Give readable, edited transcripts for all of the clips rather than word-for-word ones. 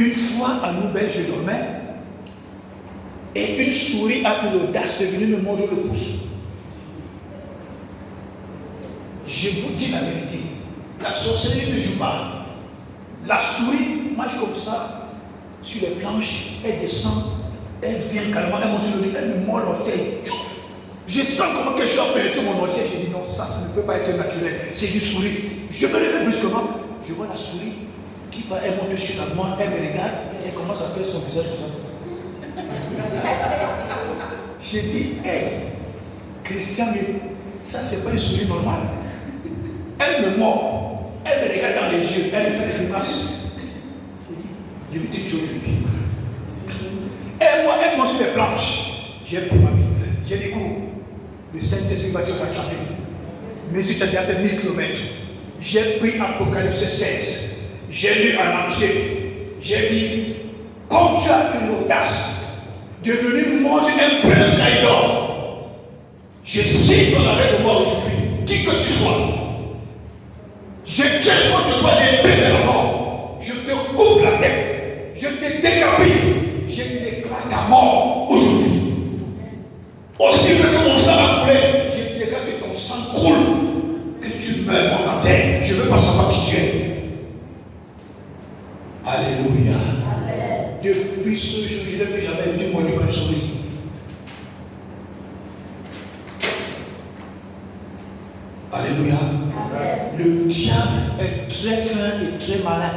Une fois à Nouvelle, je dormais et une souris a eu l'audace de venir me manger le pouce. Je vous dis la vérité, la sorcellerie ne joue pas. La souris marche comme ça sur les planches, elle descend, elle vient carrément, elle monte sur le lit, elle me mord l'orteil. Je sens comment quelque chose a pénétré mon orteil. J'ai dit non, ça ne peut pas être naturel, c'est du souris. Je me réveille brusquement, je vois la souris qui va, elle monte sur la moi, elle me regarde, elle commence à faire son visage comme ça. J'ai dit, hé, Christian, mais ça c'est pas une souris normale. Elle me mord, elle me regarde dans les yeux, elle me fait des grimaces. Je lui dis aujourd'hui. Et moi, elle monte sur les planches. J'ai pris ma Bible, j'ai des cours. Le Saint-Esprit va te rattraper. Mais si tu as déjà fait 1000 km, j'ai pris Apocalypse 16. J'ai lu en entier. J'ai dit, comme tu as eu l'audace de venir manger un prince caïdor, je cite ton arrêt de mort aujourd'hui, qui que tu sois. Je transporte de toi l'épée de la mort. Je te coupe la tête. Je te décapite. Je déclare ta mort aujourd'hui. Aussi que mon sang a coulé, je déclare que ton sang coule, que tu meurs dans la terre. Je ne veux pas savoir qui tu es. Alléluia. Amen. Depuis ce jour, je n'ai plus jamais vu moi du mal sourire. Alléluia. Amen. Le diable est très fin et très malin.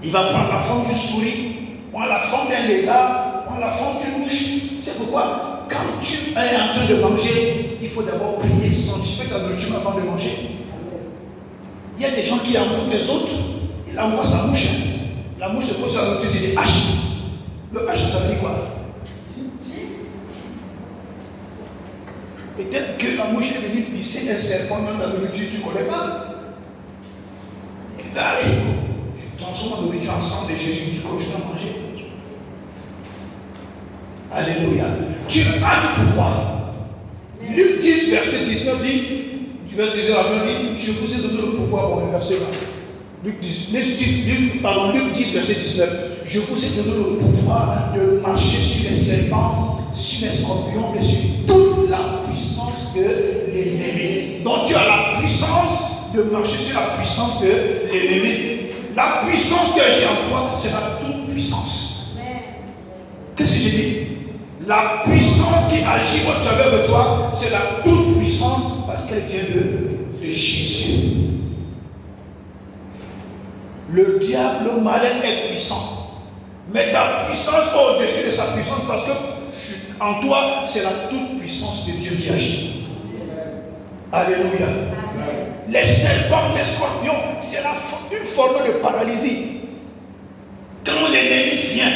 Il va prendre la forme d'une souris, prendre la forme d'un lézard, prendre la forme d'une mouche. C'est pourquoi, quand tu es en train de manger, il faut d'abord prier, sanctifier ta nourriture avant de manger. Il y a des gens qui envoient des autres, il envoie sa mouche. La mouche se pose sur la nourriture, il dit H. Le H, ça veut dire quoi? Peut-être que la mouche est venue pisser un serpent dans la nourriture, tu ne connais pas. Et là, allez, tu transformes la nourriture en sang de Jésus, tu continues à manger. Alléluia. Tu as du pouvoir. Luc 10, verset 19 dit, du verset 19 dit, je vous ai donné le pouvoir pour le verset là. Luc 10, verset 19. Je vous ai donné le pouvoir de marcher sur les serpents, sur les scorpions et sur toute la puissance de l'ennemi. Donc tu as la puissance de marcher sur la puissance de l'ennemi. La puissance que j'ai en toi, c'est la toute puissance. Qu'est-ce que j'ai dit? La puissance qui agit au travers de toi, c'est la toute puissance parce qu'elle vient de Jésus. Le diable, le malin est puissant. Mais ta puissance va au-dessus de sa puissance parce que en toi, c'est la toute puissance de Dieu qui agit. Alléluia. Amen. Les serpents, les scorpions, c'est une forme de paralysie. Quand l'ennemi vient,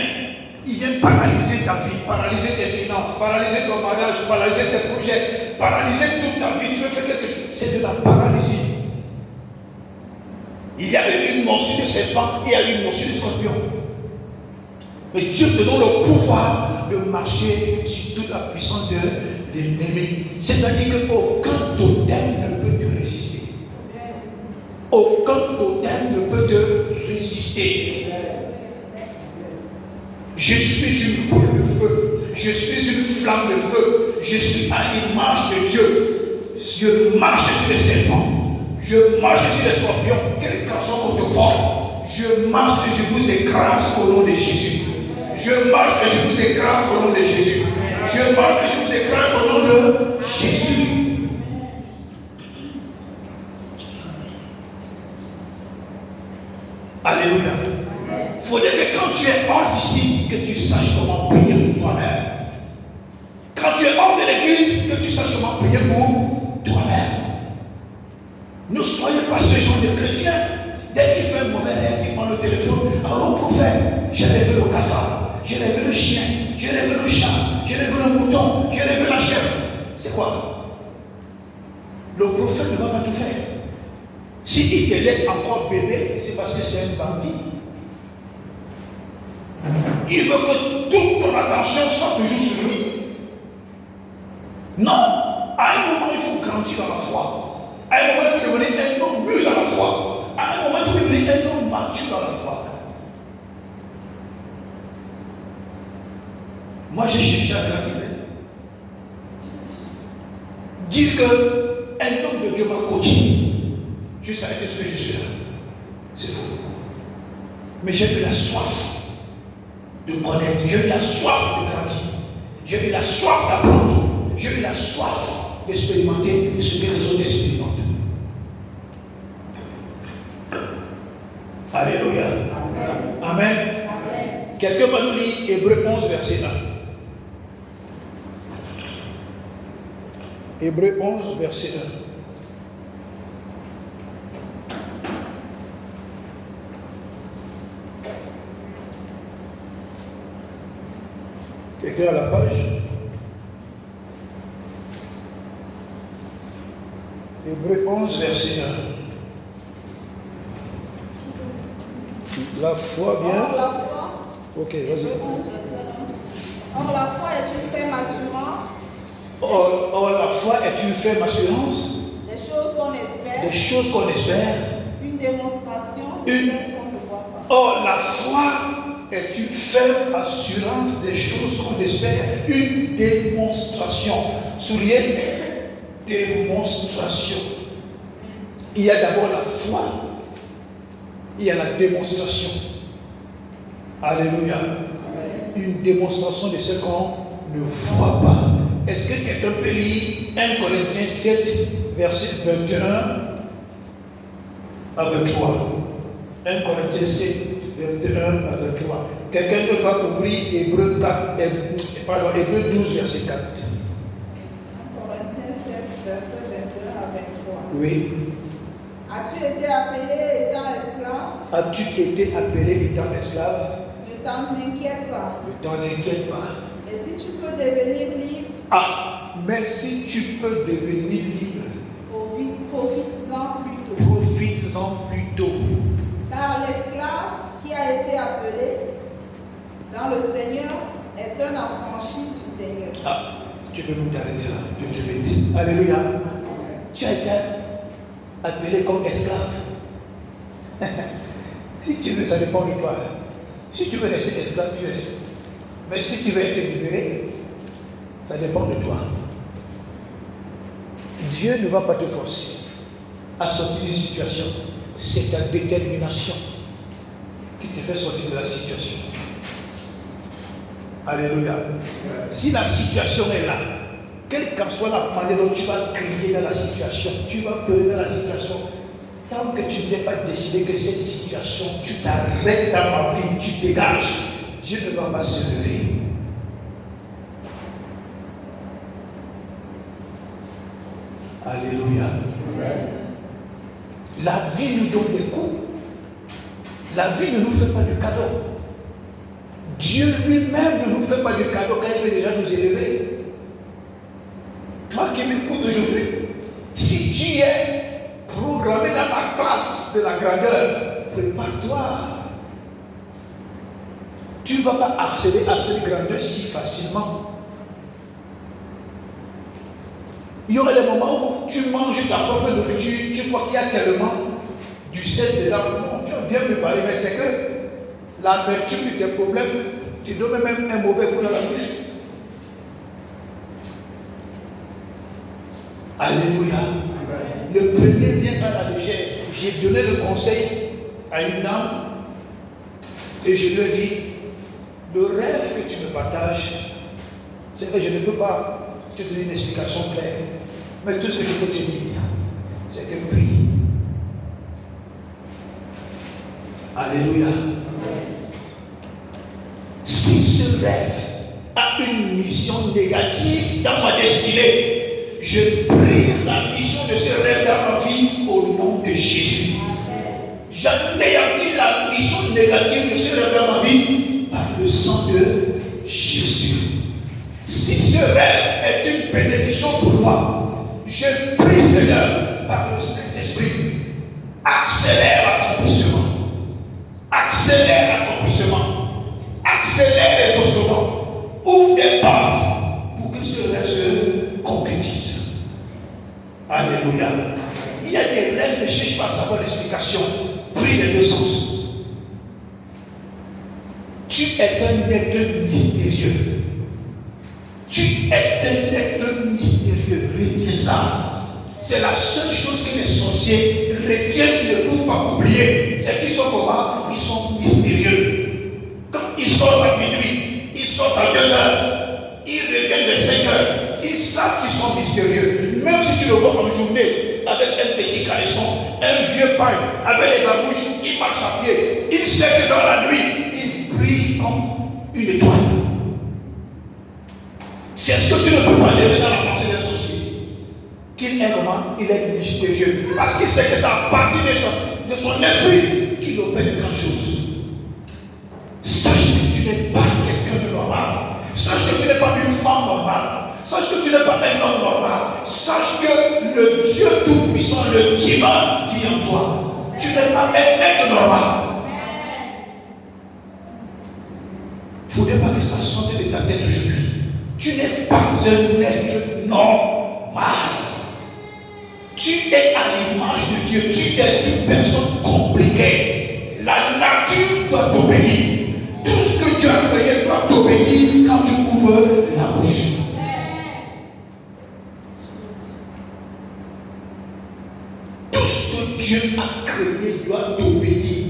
il vient paralyser ta vie, paralyser tes finances, paralyser ton mariage, paralyser tes projets, paralyser toute ta vie. Tu veux faire quelque chose, c'est de la paralysie. Il y avait une morsure de serpent, il y a eu une morsure de scorpion. Mais Dieu te donne le pouvoir de marcher sur toute la puissance de l'ennemi. C'est-à-dire qu'aucun totem ne peut te résister. Aucun totem ne peut te résister. Je suis une boule de feu. Je suis une flamme de feu. Je suis à l'image de Dieu. Je marche sur les serpents. Je marche sur les scorpions. Quel qu'en soit votre forme. Je marche et je vous écrase au nom de Jésus. Je marche et je vous écrase au nom de Jésus. Je marche et je vous écrase au nom de Jésus. Alléluia. Il faudrait que quand tu es hors d'ici, que tu saches comment prier pour toi-même. Quand tu es hors de l'église, que tu saches comment prier pour toi-même. Ne soyez pas ce genre de chrétiens. Dès qu'il fait un mauvais rêve, il prend le téléphone. Alors, prophète, j'ai rêvé le cafard, j'ai rêvé le chien, j'ai rêvé le chat, j'ai rêvé le mouton, j'ai rêvé la chèvre. C'est quoi? Le prophète ne va pas tout faire. S'il te laisse encore bébé, c'est parce que c'est un bandit. Il veut que toute ton attention soit toujours sur lui. Non, à un moment il faut grandir dans la foi. À un moment il faut devenir un homme mûr dans la foi. À un moment il faut devenir un homme mature dans j'ai cherché à grandir. Dire qu'un homme de Dieu m'a coaché, je savais que ce que je suis là, c'est faux. Mais j'ai eu la soif de connaître, j'ai eu la soif de grandir, j'ai eu la soif d'apprendre, j'ai eu la soif d'expérimenter ce que les autres expérimentent. Alléluia. Amen. Amen. Quelqu'un va nous lire Hébreux 11, verset 1. Hébreux 11, verset 1. Quelqu'un à la page? Hébreux 11, verset 1. La foi bien. Or, la foi. Ok, vas-y. Or, la foi est une ferme assurance. Or, la foi est une ferme assurance. Des choses qu'on espère. Des choses qu'on espère. Une démonstration de celles qu'on ne voit pas. Or, la foi est une ferme assurance des choses qu'on espère. Une démonstration. Soulignez, démonstration. Il y a d'abord la foi. Il y a la démonstration. Alléluia. Une démonstration de ce qu'on ne voit pas. Est-ce que quelqu'un peut lire 1 Corinthiens 7, verset 21 à 23? 1 Corinthiens 7, 21 à 23. Quelqu'un peut pas ouvrir Hébreux 12, verset 4. 1 Corinthiens 7, verset 21 à 23. Oui. As-tu été appelé étant esclave? As-tu été appelé étant esclave? Ne t'en inquiète pas. Ne t'en inquiète pas. Et si tu peux devenir libre, Ah, mais si tu peux devenir libre, profites-en plutôt. profites-en plutôt. Car l'esclave qui a été appelé dans le Seigneur est un affranchi du Seigneur. Ah, tu peux nous t'arrêter là. Dieu te bénisse. Alléluia. Tu as été appelé comme esclave. Si tu veux, ça dépend de toi. Si tu veux rester esclave, tu restes. Mais si tu veux être libéré, ça dépend de toi. Dieu ne va pas te forcer à sortir d'une situation. C'est ta détermination qui te fait sortir de la situation. Alléluia. Si la situation est là, quelle qu'en soit la manière dont tu vas crier dans la situation, tu vas pleurer dans la situation, tant que tu n'es pas décidé que cette situation, tu t'arrêtes dans ma vie, tu dégages, Dieu ne va pas se lever. Alléluia. La vie nous donne des coups. La vie ne nous fait pas de cadeau. Dieu lui-même ne nous fait pas de cadeau quand il veut déjà nous élever. Toi qui m'écoutes aujourd'hui, si tu es programmé dans la classe de la grandeur, prépare-toi. Tu ne vas pas accéder à cette grandeur si facilement. Il y aura des moments où tu manges ta propre nourriture, tu crois qu'il y a tellement du sel dedans. Non, tu as bien préparé, mais c'est que l'amertume de tes problèmes, tu donnes même un mauvais coup dans la bouche. Alléluia. Le premier vient à la légère. J'ai donné le conseil à une dame et je lui ai dit, le rêve que tu me partages, c'est vrai, je ne peux pas te donner une explication claire. Mais tout ce que je peux te dire, c'est que prie. Alléluia. Si ce rêve a une mission négative dans ma destinée, je brise la mission de ce rêve dans ma vie au nom de Jésus. J'anéantis la mission négative de ce rêve dans ma vie par le sang de Jésus. Si ce rêve est une bénédiction pour moi, je prie, Seigneur, par le Saint-Esprit, accélère l'accomplissement. Accélère l'accomplissement. Accélère les ossements. Ouvre des portes pour que ce rêve se concrétise. Alléluia. Il y a des rêves, ne cherche pas à savoir l'explication. Prie les deux sens. Tu es un être mystérieux. es un être mystérieux. Retiens ça. C'est la seule chose que les sorciers retiennent, ils ne peuvent pas oublier. C'est qu'ils sont comment? Ils sont mystérieux. Quand ils sortent à minuit, ils sortent à 2 heures, ils reviennent vers 5 heures. Ils savent qu'ils sont mystérieux. Même si tu le vois en journée, avec un petit caleçon, un vieux pain, avec les babouches, il marche à pied. Il sait que dans la nuit, il brille comme une étoile. C'est ce que tu ne peux pas lever dans la pensée d'un sorcier. Qu'il est comment? Il est mystérieux. Parce qu'il sait que c'est à partir de son esprit qu'il opère de grandes choses. Sache que tu n'es pas quelqu'un de normal. Sache que tu n'es pas une femme normale. Sache que tu n'es pas un homme normal. Sache que le Dieu Tout-Puissant, le divin, vit en toi. Tu n'es pas un être normal. Il ne faudrait pas que ça sorte de ta tête aujourd'hui. Tu n'es pas un être normal. Tu es à l'image de Dieu. Tu es une personne compliquée. La nature doit t'obéir. Tout ce que Dieu a créé doit t'obéir quand tu ouvres la bouche. Tout ce que Dieu a créé doit t'obéir.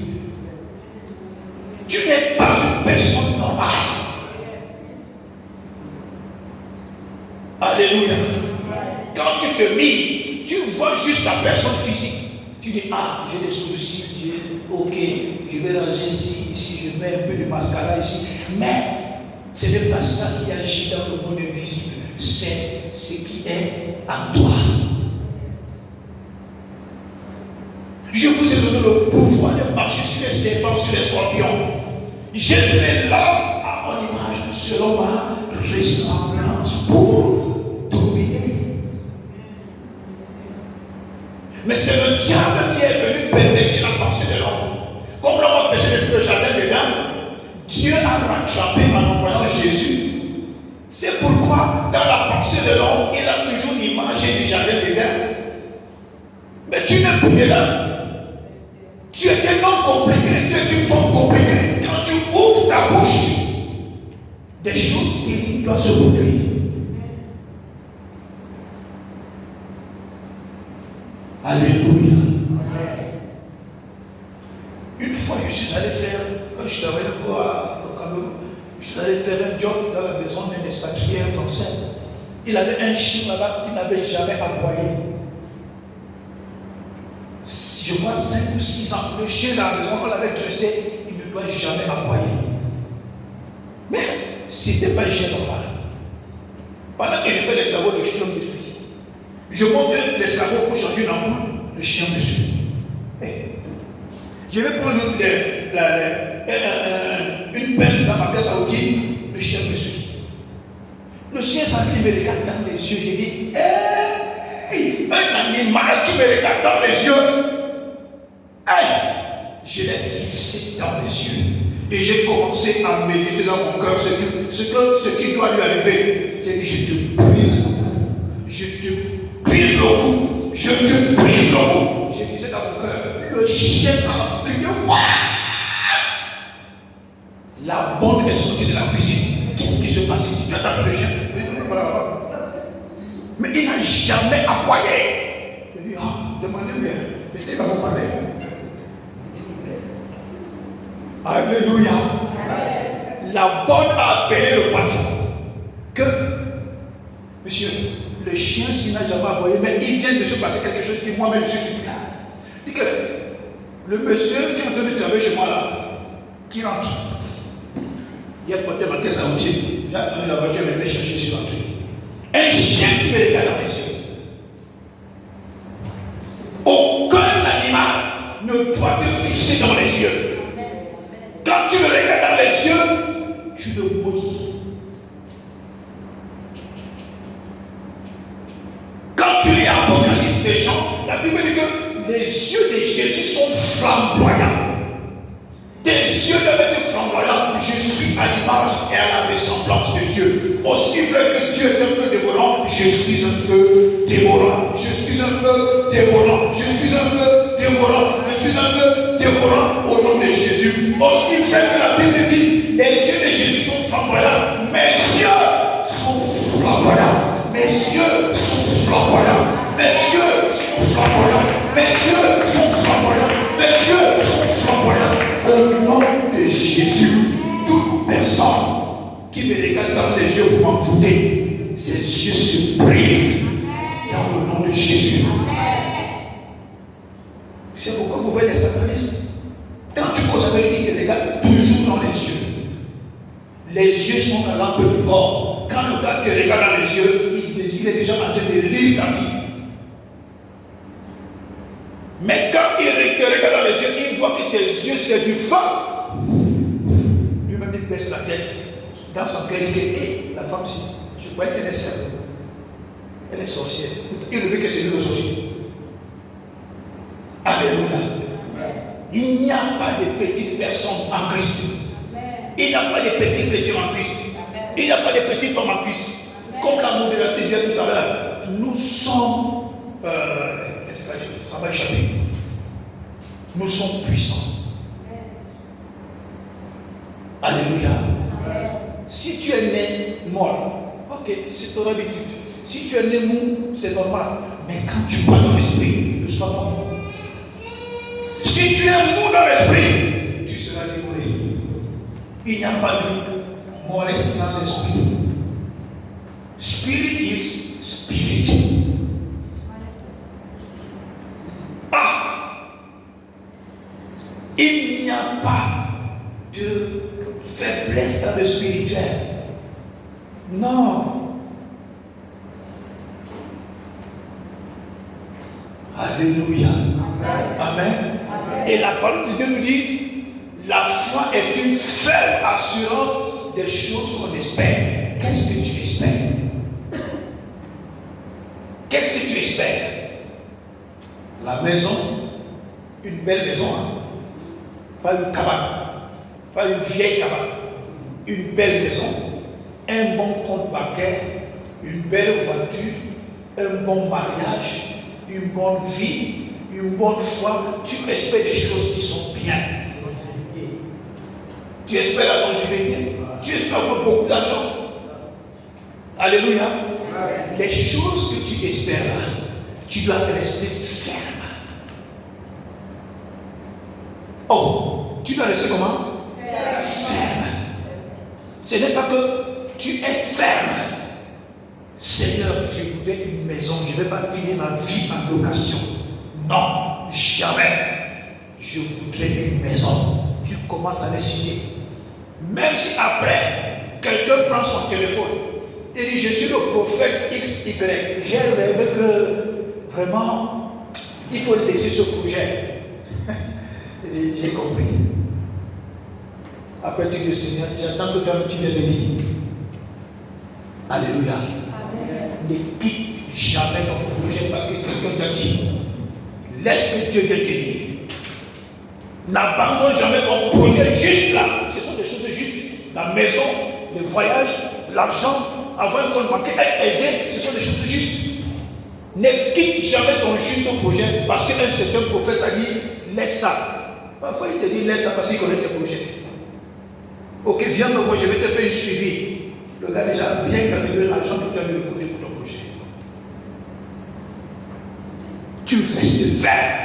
Tu n'es pas une personne normale. Alléluia. Quand tu te mires, tu vois juste la personne physique. Tu dis, ah, j'ai des soucis, ok, je vais ranger ici, je mets un peu de mascara ici. Mais ce n'est pas ça qui agit dans le monde invisible. C'est ce qui est en toi. Je vous ai donné le pouvoir de marcher sur les serpents, sur les scorpions. J'ai fait l'homme à mon image, selon ma ressemblance, pour dominer. Mais c'est le diable qui est venu pervertir la pensée de l'homme. Comme l'homme a péché le jardin d'Éden, Dieu a rattrapé en envoyant Jésus. C'est pourquoi, dans la pensée de l'homme, il a toujours l'image du jardin d'Éden. Mais tu n'es plus là. Tu es un homme compliqué, tu es une femme compliquée. Quand tu ouvres ta bouche, des choses terribles doivent se produire. Alléluia. Une fois, je suis allé faire, quand je travaillais encore au Cameroun, je suis allé faire un job dans la maison d'un expatrié français. Il avait un chien là-bas, il n'avait jamais aboyé. Je crois 5 ou 6 ans, le chien dans la maison, on l'avait dressé, il ne doit jamais aboyer. Mais ce n'était pas un chien normal. Pendant que je fais les travaux, le chien me suit. Je monte l'escabeau pour changer une ampoule, le chien me suit. Je vais prendre une pince dans ma pièce à outils, le chien me suit. Le chien s'en me regarde dans les yeux, j'ai dit, hey, un animal qui me regarde dans les yeux. Hey, je l'ai fixé dans les yeux. Et j'ai commencé à méditer dans mon cœur ce qui doit lui arriver. J'ai dit, je te brise le cou. Je te brise le cou. Je te brise le cou. Je disais dans mon cœur, le chien a crié, waouh! La bonne est sortie de la cuisine. Qu'est-ce qui se passe ici? Tu as tapé le chien? Mais il n'a jamais aboyé. Je lui ai dit, demandez-lui. Il va vous parler. Alléluia. La bonne a appelé le patron. Que, monsieur, le chien, s'il n'a jamais aboyé, mais il vient de se passer quelque chose qui moi-même je suis surpris. Il dit que le monsieur qui est en train de travailler chez moi là, qui rentre, il a porté ma caisse à outils. J'ai attendu la voiture, il venait chercher sur l'entrée. Un chien qui me regarde dans les yeux. Aucun animal ne doit te fixer dans les yeux. Quand tu le regardes dans les yeux, tu le maudis. Quand tu lis Apocalypse des gens, la Bible dit que les yeux de Jésus sont flamboyants. Tes yeux doivent être flamboyants. Je suis à l'image et à la ressemblance de Dieu. Aussi vrai que Dieu est un feu dévorant, je suis un feu dévorant. Je suis un feu dévorant. Je suis un feu dévorant. Je suis un feu dévorant au nom de Jésus. Aussi vrai que la Bible dit, les yeux de Jésus sont flamboyants. Mes yeux sont flamboyants. cieux se brisent dans le nom de Jésus. C'est pourquoi vous voyez les satanistes. Quand tu causes avec lui, il te regarde toujours dans les yeux. Les yeux sont la lampe du corps. Quand le gars te regarde dans les yeux, il est déjà en train de lire ta vie. Mais quand il te regarde dans les yeux, il voit que tes yeux c'est du feu. Lui-même il baisse la tête. Dans son cœur, il dit hé, la femme ci, je croyais qu'elle est seule. Elle est sorcière. Il ne veut que c'est lui le sorcier. Alléluia. Il n'y a pas de petites personnes en Christ. Il n'y a pas de petits chrétiens en Christ. Il n'y a pas de petites femmes en Christ. Comme la modération disait tout à l'heure, nous sommes. Ça va échapper. Nous sommes puissants. Alléluia. Si tu es né mort, ok, c'est ton habitude. Si tu es né mou, c'est normal. Mais quand tu vas dans l'esprit, ne sois pas mou. Si tu es mou dans l'esprit, tu seras dévoré. Il n'y a pas de mollesse dans l'esprit. Spirit is spirit. Il n'y a pas de faiblesse dans le spirituel. Non. Alléluia. Amen. Et la parole de Dieu nous dit, la foi est une ferme assurance des choses qu'on espère. Qu'est-ce que tu espères? Qu'est-ce que tu espères? La maison, une belle maison, hein? Pas une cabane, pas une vieille cabane, une belle maison, un bon compte bancaire, une belle voiture, un bon mariage, une bonne vie, une bonne foi. Tu espères des choses qui sont bien. Tu espères la longévité. Tu espères avoir beaucoup d'argent. Alléluia. Les choses que tu espères là, tu dois rester ferme. Oh, tu dois rester comment? Ferme. Ce n'est pas que tu es ferme. Seigneur, je voudrais une maison, je ne vais pas finir ma vie en location. Non, jamais. Je voudrais une maison. Tu commences à décider. Même si après, quelqu'un prend son téléphone et dit, je suis le prophète XY. J'ai rêvé que vraiment, il faut laisser ce projet. J'ai compris. Après, tu dis, Seigneur, j'attends que toi tu viennes me dire. Alléluia. Amen. Ne quitte jamais ton projet parce que quelqu'un t'a dit. Laisse que Dieu vienne te dire. N'abandonne jamais ton projet juste là. Ce sont des choses justes. La maison, le voyage, l'argent, avoir un compte bancaire, être aisé, ce sont des choses justes. Ne quitte jamais ton juste projet parce qu'un certain prophète a dit, laisse ça. Parfois, il te dit, laisse ça parce qu'il connaît tes projets. Ok, viens me voir, je vais te faire un suivi. Le gars déjà bien calculé l'argent que tu as mis de côté pour ton projet. Tu restes ferme.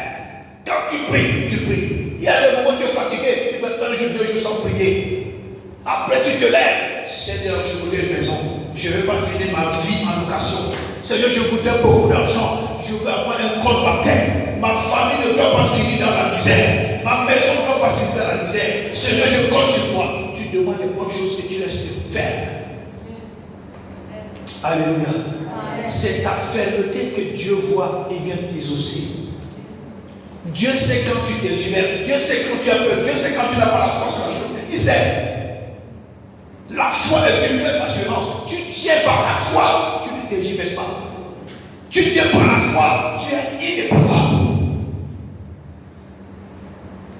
Quand tu pries, tu pries. Il y a des moments où tu es fatigué, tu fais un jour, 2 jours sans prier. Après, tu te lèves. Seigneur, je voudrais une maison. Je ne vais pas finir ma vie en location. Seigneur, je voudrais beaucoup d'argent. Je veux avoir un compte bancaire. Ma famille ne doit pas finir dans la misère. Ma maison ne doit pas finir dans la misère. Seigneur, je compte sur toi. Tu demandes les bonnes choses et tu restes ferme. Alléluia. C'est ta fermeté que Dieu voit et vient t'exaucer. Dieu sait quand tu tergiverses. Dieu sait quand tu as peur. Dieu sait quand tu n'as pas la force de la chose. Il sait. La foi est une faible assurance. Tu tiens par la foi. Tu ne tergiverses pas. Tu tiens par la foi. Tu es inébranlable.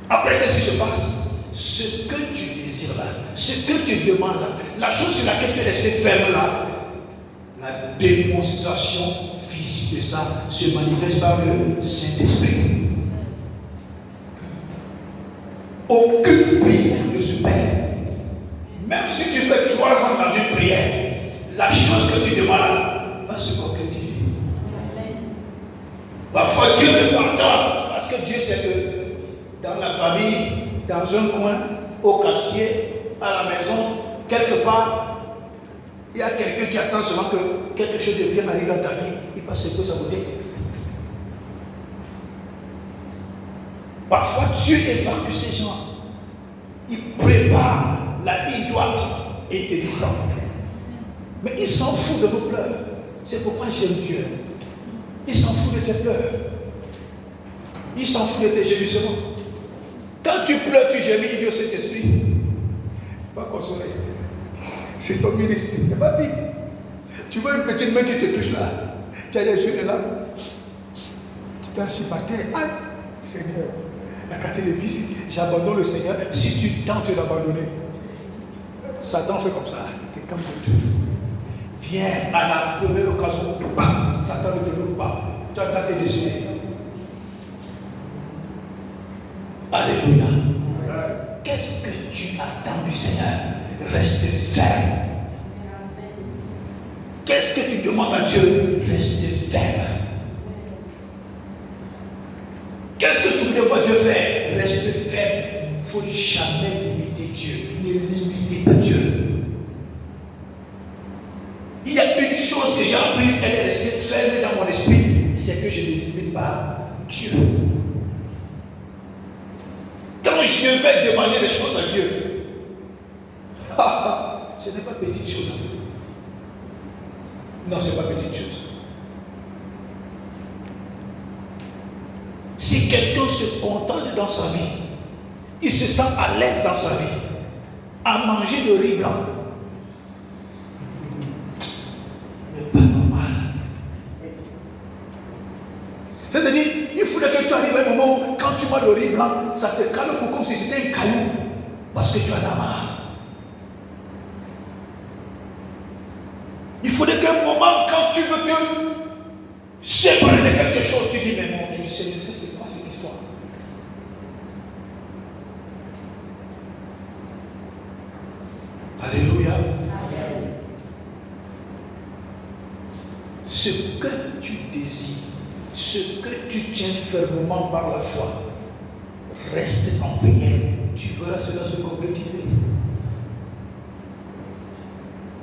Après, qu'est-ce qui se passe? Ce que tu désires là, ce que tu demandes là, la chose sur laquelle tu es resté ferme là, la démonstration physique de ça se manifeste par le Saint-Esprit. Aucune prière ne se perd. Même si tu fais 3 ans dans une prière, la chose que tu demandes va se concrétiser. Parfois Dieu me fait entendre parce que Dieu sait que dans la famille, dans un coin, au quartier, à la maison, quelque part, il y a quelqu'un qui attend seulement que quelque chose de bien arrive dans ta vie, il va secouer sa beauté. Parfois, Dieu évacue ces gens. Il prépare la ligne droite et il te dit non. Mais il s'en fout de nos pleurs. C'est pourquoi j'aime Dieu. Il s'en fout de tes pleurs. Il s'en fout de tes gémissements. Quand tu pleures, tu gémis, il dit au Saint-Esprit, va consoler. C'est ton ministère. Vas-y. Tu vois une petite main qui te touche là. Tu as les yeux de là. Tu t'es assis par terre. Aïe, Seigneur. La carte de vie, j'abandonne le Seigneur. Si tu tentes d'abandonner, Satan fait comme ça. Tu es comme Dieu. Viens à la première occasion. Bam, Satan ne te loupe pas. Tu as tes décidé. Alléluia. Qu'est-ce que tu attends du Seigneur? Reste ferme. Qu'est-ce que tu demandes à Dieu? Reste ferme. Qu'est-ce que tu veux voir Dieu faire? Reste ferme. Il ne faut jamais limiter Dieu. Ne limitez pas Dieu. Il y a une chose que j'ai apprise, elle est restée ferme dans mon esprit, c'est que je ne limite pas Dieu. Quand je vais demander des choses à Dieu, ce n'est pas petite chose. Non, ce n'est pas petite chose. Si quelqu'un se contente dans sa vie, il se sent à l'aise dans sa vie, à manger de riz blanc, mais pas normal. C'est-à-dire, il faudrait que tu arrives à un moment où, quand tu manges le riz blanc, ça te cale le cou comme si c'était un caillou, parce que tu en as marre. Il faudrait qu'un moment, quand tu veux te séparer de quelque chose, tu dis, mais mon Dieu, c'est quoi cette histoire? Alléluia. Amen. Ce que tu désires, ce que tu tiens fermement par la foi, reste en prière. Tu verras cela se concrétiser.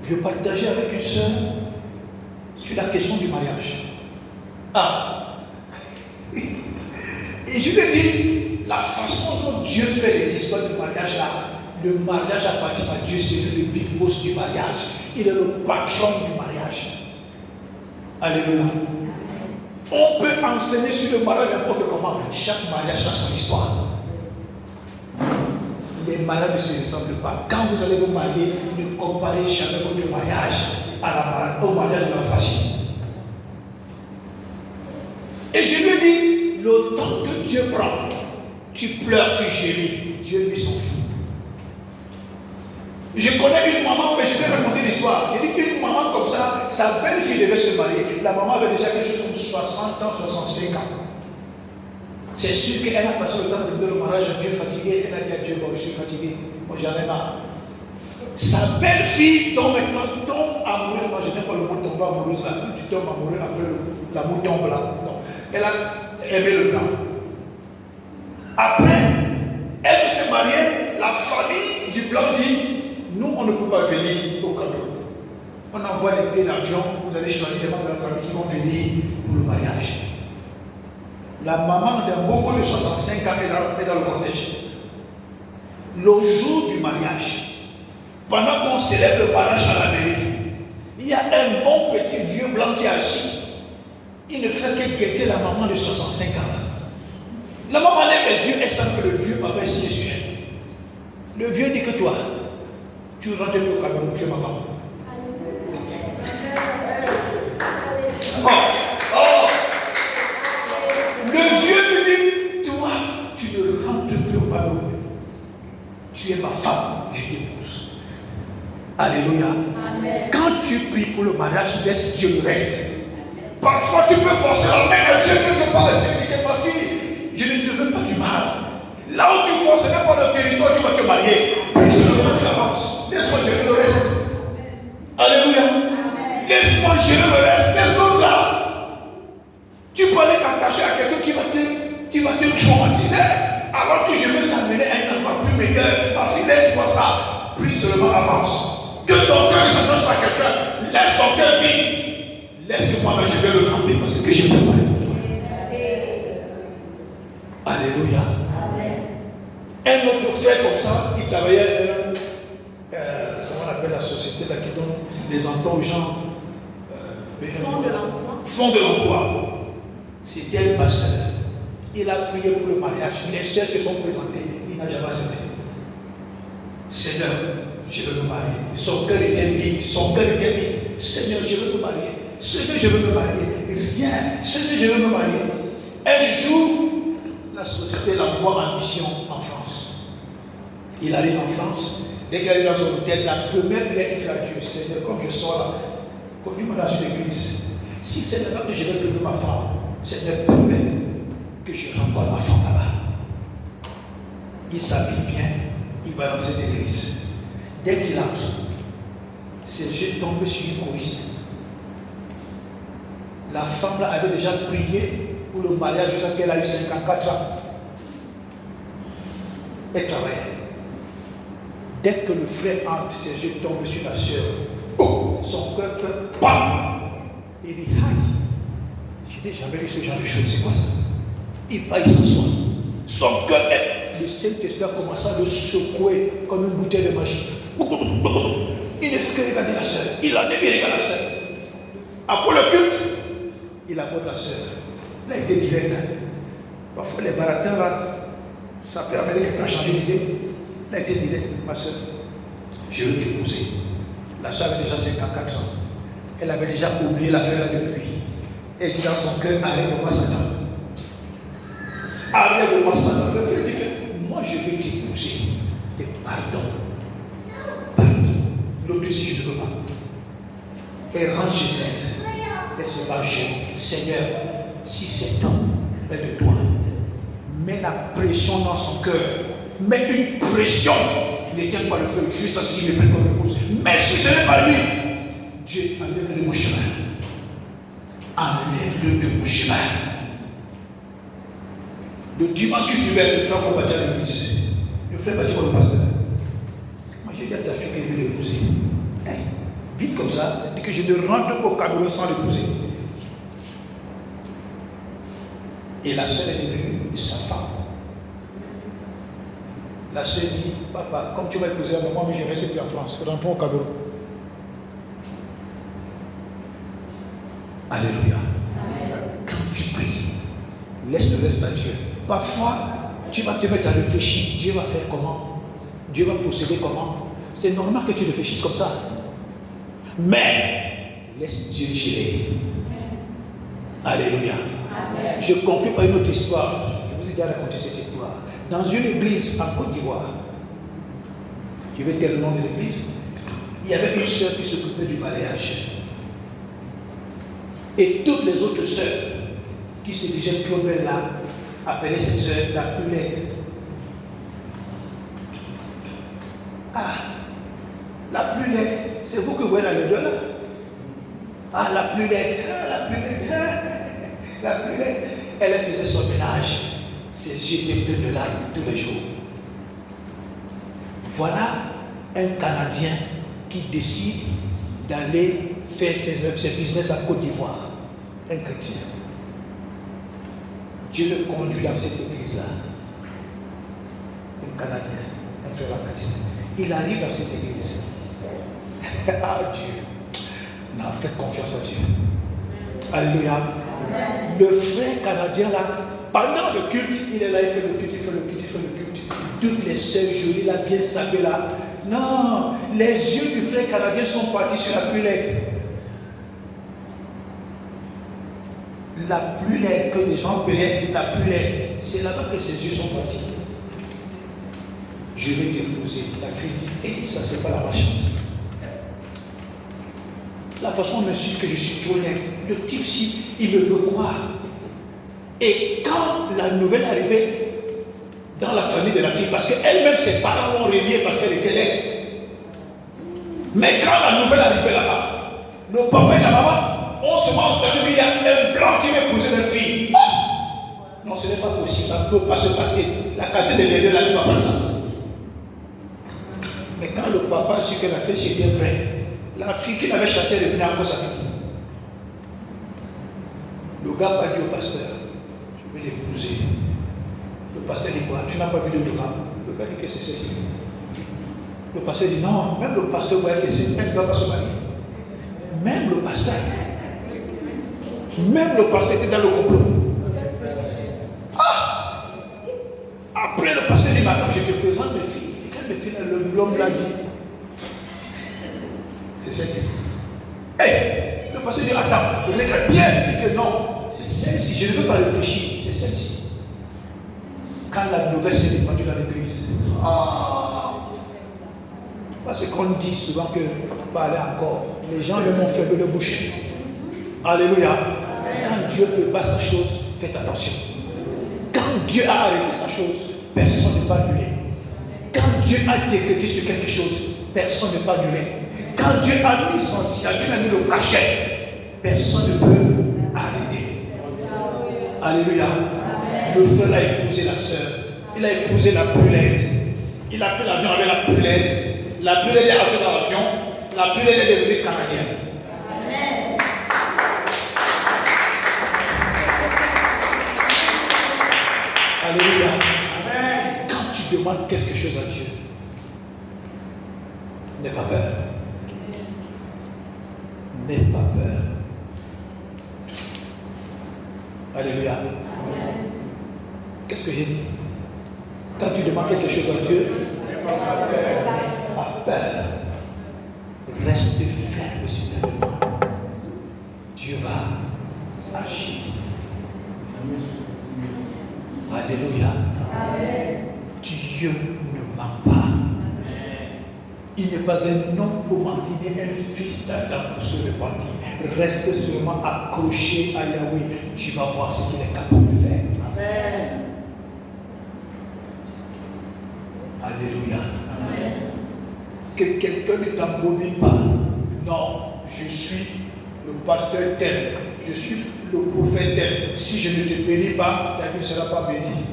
Je partageais avec une sœur sur la question du mariage. Et je lui ai dit, la façon dont Dieu fait les histoires du mariage là, le mariage appartient à Dieu, c'est lui le big boss du mariage. Il est le patron du mariage. Alléluia. On peut enseigner sur le mariage n'importe comment. Chaque mariage a son histoire. Les mariages ne se ressemblent pas. Quand vous allez vous marier, ne comparez jamais votre mariage au mariage de la famille. Et je lui dis, le temps que Dieu prend, tu pleures, tu gémis, Dieu lui s'en fout. Je connais une maman, mais je vais raconter l'histoire. Je dis qu'une maman comme ça, sa belle-fille devait se marier. La maman avait déjà quelque chose comme 60 ans, 65 ans. C'est sûr qu'elle a passé le temps de donner le mariage à Dieu fatigué. Elle a dit à Dieu, bon, je suis fatigué, moi j'en ai marre. Sa belle-fille, dont maintenant tombe amoureuse, moi je n'aime pas le mot tomber amoureuse là, quand tu tombes amoureux, après l'amour tombe là. Non. Elle a aimé le blanc. Après, elle veut se marier, la famille du blanc dit, nous on ne peut pas venir au Cameroun. On envoie les billets d'avion, vous allez choisir les membres de la famille qui vont venir pour le mariage. La maman d'un beau de 65 ans est dans le cortège. Le jour du mariage, pendant qu'on célèbre le mariage à la mairie, il y a un bon petit vieux blanc qui est assis. Il ne fait que guetter la maman de 65 ans. La maman lève les yeux et sent que le vieux avait signé sur elle. Le vieux dit que toi, tu rentres au Cameroun, tu es ma femme. Le vieux lui dit, toi, tu ne rentres plus au Cameroun. Tu es ma femme, je t'épouse. Alléluia. Amen. Quand tu pries pour le mariage, laisse Dieu le reste. Parfois, tu peux forcer la main à Dieu quelque part. Dieu dit que ma fille, je ne te veux pas du mal. Là où tu forcerais pas le territoire, tu vas te marier. Puis seulement tu avances. Laisse-moi gérer le reste. Alléluia. Laisse-moi gérer le reste. Laisse-moi là. Tu peux aller t'attacher à quelqu'un qui va te traumatiser. Alors que je vais t'amener à un endroit plus meilleur. Ma fille, laisse-moi ça. Puis seulement avance. Que ton cœur ne s'attache pas à quelqu'un. Laisse ton cœur vide. Laisse que moi-même je vais le remplir parce que je préparé pour toi. Alléluia. Un autre frère comme ça, il travaillait comment on appelle la société là qui donne les emplois aux gens. Fonds de l'emploi. C'était un pasteur. Il a prié pour le mariage. Les sœurs se sont présentées. Il n'a jamais accepté. Seigneur, je veux me marier. Son cœur était vide. Seigneur, je veux me marier. Seigneur, je veux me marier. Rien. Seigneur, je veux me marier. Un jour, la société l'envoie en mission en France. Il arrive en France. Dès qu'il arrive dans son hôtel, la première prière qu'il fait à Dieu, Seigneur, comme je sors là, conduis-moi dans une église. Si c'est maintenant que je vais donner ma femme, Seigneur, permet que je rencontre ma femme là-bas. Il s'habille bien, il va dans cette église. Dès qu'il entre, ses yeux tombent sur une choriste. La femme là avait déjà prié pour le mariage jusqu'à ce qu'elle a eu 54 ans. Elle travaillait. Dès que le frère entre, ses yeux tombent sur la sœur. Oh, son cœur fait BAM! Il dit, aïe, je n'ai jamais vu ce genre de choses, c'est quoi ça? Il va, il s'assoit. Son cœur est. Le Saint-Esprit a commencé à le secouer comme une bouteille de magie. Il ne fait que regarder la sœur. Il a dévié regarder la sœur. Après le culte, il aborde la sœur. Là, il était direct. Parfois, les baratins là, ça peut amener quelqu'un à changer d'idée. Là, il était direct. Ma sœur, je veux t'épouser. La sœur avait déjà 54 ans. Elle avait déjà oublié l'affaire depuis. Elle dit dans son cœur, arrête-moi Satan. Arrête-moi Satan. Le frère dit que moi je vais t'épouser. Et pardon. L'autre dit je ne veux pas. Elle rentre chez elle. Elle se bat Seigneur, si cet homme est de toi, mets la pression dans son cœur. Mets une pression. N'éteins pas le feu juste à ce qu'il me prenne comme épouse. Mais si ce n'est pas lui, Dieu, enlève-le de mon chemin. Enlève-le de mon chemin. Le dimanche qui suivait, le frère combattait à l'église. Le frère m'a dit qu'on le pasteur. Moi, j'ai dit à ta fille qu'elle veut l'épouser. Vite comme ça, dit que je ne rentre pas au Cameroun sans l'épouser. Et la sœur est devenue sa femme. La sœur dit, papa, comme tu vas épouser à moi, mais je reste plus en France. Rentre au Cameroun. Alléluia. Amen. Quand tu pries, laisse le reste à Dieu. Parfois, tu vas te mettre à réfléchir. Dieu va faire comment? Dieu va procéder comment? C'est normal que tu réfléchisses comme ça. Mais, laisse Dieu gérer. Alléluia. Amen. Je conclue par une autre histoire. Je vous ai déjà raconté cette histoire. Dans une église en Côte d'Ivoire, je vais dire le nom de l'église, il y avait une sœur qui s'occupait du balayage. Et toutes les autres sœurs qui se disaient trop belles là, appelaient cette sœur la plus laide. Ah, la plus laide, c'est vous que vous voyez la laideur là? Ah, la plus laide, la plus laide, la plus laide. Elle faisait son ménage, ses yeux étaient pleins de larmes tous les jours. Voilà un Canadien qui décide d'aller faire ses business à Côte d'Ivoire. Un chrétien. Dieu le conduit dans cette église-là. Un Canadien, un frère à Christ. Il arrive dans cette église. Ah Dieu. Non, faites confiance à Dieu. Alléluia. Le frère canadien là, pendant le culte, il est là, il fait le culte, il fait le culte, il fait le culte. Toutes les sœurs jolies, là, bien sapées là. Non, les yeux du frère canadien sont partis sur la plus laide. La plus laide que les gens verraient, la plus laide, c'est là-bas que ses yeux sont partis. Je vais t'épouser. La fille dit, ça c'est pas la malchance. La façon me suit que je suis trop laide. Le type ci, il me veut croire. Et quand la nouvelle arrivait dans la famille de la fille, parce qu'elle-même, ses parents l'ont reliée parce qu'elle était laide. Mais quand la nouvelle arrivait là-bas, le papa et la maman ont souvent entendu qu'il y a un blanc qui veut épouser leur fille. Non, ce n'est pas possible, ça ne peut pas se passer. La qualité de l'aider là, tu vas prendre ça. Mais quand le papa a su que la fille c'était vrai, la fille qu'il avait chassée revenait encore sa fille. Le gars va dire au pasteur, je vais l'épouser. Le pasteur dit quoi? Tu n'as pas vu de femme? Le gars dit que c'est ça. Le pasteur dit non, même le pasteur voit que c'est elle ne doit pas se marier. Même le pasteur était dans le complot. Ah! Après le pasteur dit maintenant je te présente mes filles. Et quand mes filles, l'homme l'a dit. C'est celle-ci. Hey! Le pasteur dit attends, je regarde bien. Il dit que non, c'est celle-ci. Je ne veux pas réfléchir, c'est celle-ci. Quand la nouvelle s'est répandue dans l'église. Ah! Parce qu'on dit souvent que parler encore, les gens le m'ont fait de la bouche. Alléluia. Quand Dieu prépare sa chose, faites attention. Quand Dieu a arrêté sa chose, personne ne peut annuler. Quand Dieu a décrété sur quelque chose, personne ne peut annuler. Quand Dieu a mis son ciel, Dieu a mis le cachet, personne ne peut arrêter. Alléluia. Le frère a épousé la sœur. Il a épousé la brûlette. Il a pris l'avion avec la brûlette. La brûlette est rentrée dans l'avion. La brûlette est devenue canadienne. Amen. Alléluia. Amen. Quand tu demandes quelque chose à Dieu, n'aie pas peur. N'aie pas peur. Alléluia. Amen. Qu'est-ce que j'ai dit? Quand tu demandes quelque chose à Dieu, n'aie pas peur. Reste ferme sur ta demande. Dieu va agir. Alléluia. Amen. Dieu ne ment pas. Il n'est pas un homme pour mentir, mais un fils d'Adam pour se repentir. Reste seulement accroché à Yahweh. Tu vas voir ce qu'il est capable de faire. Amen. Alléluia. Amen. Que quelqu'un ne t'embobine pas. Non, je suis le pasteur tel. Je suis le prophète tel. Si je ne te bénis pas, ta vie ne sera pas bénie.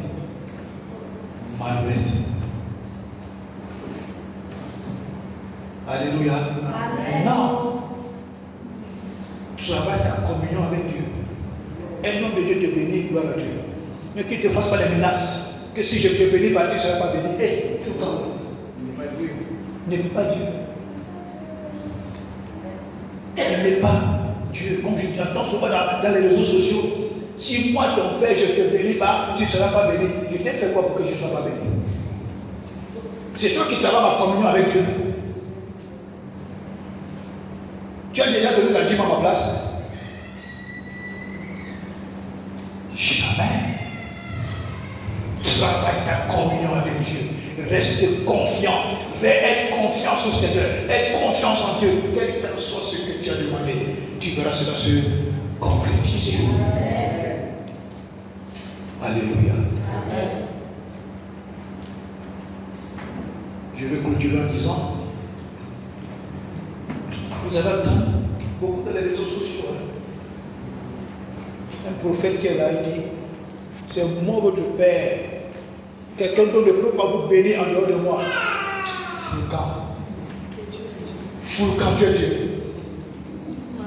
Malhonnête. Alléluia. Amen. Non. Travaille ta communion avec Dieu. Un homme de Dieu te bénit, gloire à Dieu. Mais qu'il ne te fasse pas les menaces. Que si je te bénis, tu ne seras pas béni. Hé, il faut quand il n'est pas Dieu. Il n'est pas Dieu. Comme je t'entends souvent dans les réseaux sociaux. Si moi, ton père, je ne te bénis pas, tu ne seras pas béni. Je t'ai fait quoi pour que je ne sois pas béni? C'est toi qui travailles ma communion avec Dieu. Tu as déjà donné la dîme à ma place? Jamais. Travaille ta communion avec Dieu. Reste confiant. Aie confiance au Seigneur. Aie confiance en Dieu. Quel que soit ce que tu as demandé, tu verras cela se concrétiser. Alléluia. Amen. Je vais continuer en disant, vous avez entendu beaucoup dans les réseaux sociaux. Un prophète qui est là, il dit, c'est moi votre père. Quelqu'un d'autre ne peut pas vous bénir en dehors de moi. Foulcan, tu es Dieu.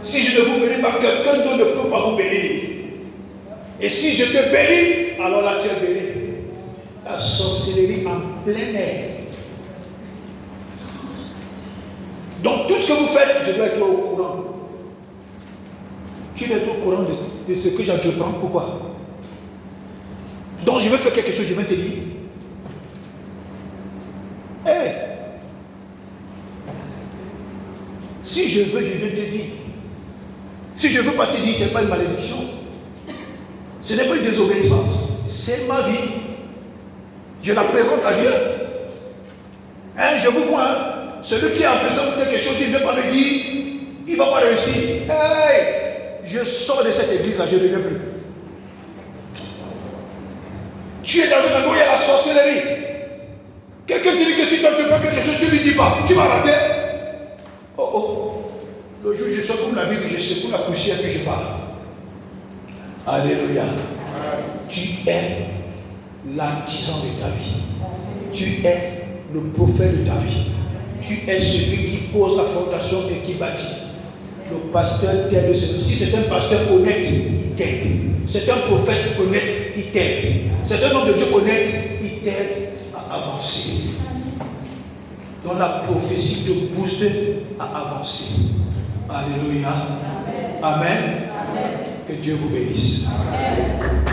Si je ne vous bénis pas, quelqu'un d'autre ne peut pas vous bénir. Et si je te bénis, alors là tu es béni. La sorcellerie en plein air. Donc tout ce que vous faites, je dois être au courant. Tu dois être au courant de ce que j'entreprends. Pourquoi? Donc je vais faire quelque chose, je vais te dire. Hey, si je veux, je vais te dire. Si je ne veux pas te dire, ce n'est pas une malédiction. Ce n'est pas une désobéissance. C'est ma vie. Je la présente à Dieu. Hein, je vous vois, hein? Celui qui est en train de quelque chose, il ne veut pas me dire, il ne va pas réussir. Hey, je sors de cette église-là, je ne reviens plus. Tu es dans une endroit où il y a la sorcellerie. Quelqu'un te dit que si tu entreprends quelque chose, tu ne lui dis pas, tu vas rater. Oh oh. Le jour où je sors comme la Bible, je secoue la poussière et puis je pars. Alléluia. Tu es l'artisan de ta vie. Tu es le prophète de ta vie. Tu es celui qui pose la fondation et qui bâtit. le pasteur t'aide. Si c'est un pasteur honnête, il t'aide. C'est un prophète honnête, il t'aide. C'est un homme de Dieu honnête, il t'aide à avancer. Donc la prophétie te booste à avancer. Alléluia. Amen. Amen. Que Dieu vous bénisse. Amen.